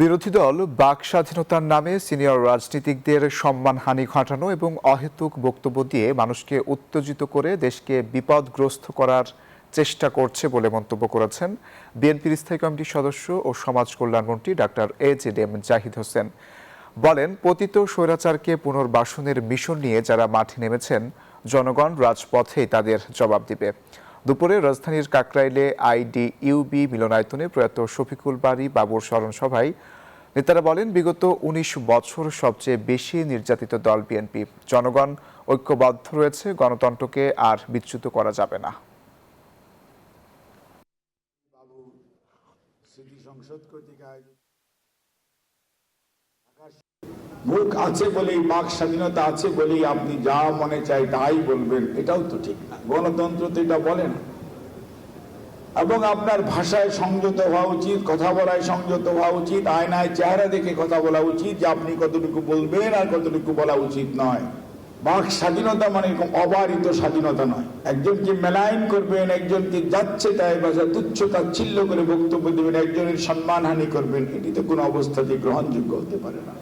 বিরোধী দল বাক স্বাধীনতার নামে সিনিয়র রাজনীতিকদের সম্মানহানি ঘটানো এবং অহেতুক বক্তব্য দিয়ে মানুষকে উত্তেজিত করে দেশকে বিপদগ্রস্ত করার চেষ্টা করছে বলে মন্তব্য করেছেন বিএনপির স্থায়ী কমিটির সদস্য ও সমাজ কল্যাণমন্ত্রী ডাক্তার AJM জাহিদ হোসেন। বলেন, পতিত স্বৈরাচারকে পুনর্বাসনের মিশন নিয়ে যারা মাঠে নেমেছেন, জনগণ রাজপথেই তাদের জবাব দিবে। দুপুরে রাজধানীর কাকরাইলে IDUB মিলনায়তনে প্রয়াত শফিকুল বারী বাবুর স্মরণ সভায় নেতারা বলেন, বিগত ১৯ বছর সবচেয়ে বেশি নির্যাতিত দল বিএনপি। জনগণ ঐক্যবদ্ধ রয়েছে, গণতন্ত্রকে আর বিচ্যুত করা যাবে না। মুখ আছে বলেই, বাক স্বাধীনতা আছে বলেই আপনি যা মনে চাই তাই বলবেন, এটাও তো ঠিক না। গণতন্ত্র তো এটা বলে না। এবং আপনার ভাষায় সংযত হওয়া উচিত, কথা বলায় সংযত হওয়া উচিত, আয়নায় চেহারা দেখে কথা বলা উচিত যে আপনি কতটুকু বলবেন আর কতটুকু বলা উচিত নয়। বাক স্বাধীনতা মানে এরকম অবারিত স্বাধীনতা নয়। একজনকে মেলাইন করবেন, একজনকে যাচ্ছে তাই ভাষা তুচ্ছ তাচ্ছিল্য করে বক্তব্য দেবেন, একজনের সম্মানহানি করবেন, এটি তো কোনো অবস্থাতেই গ্রহণযোগ্য হতে পারে না।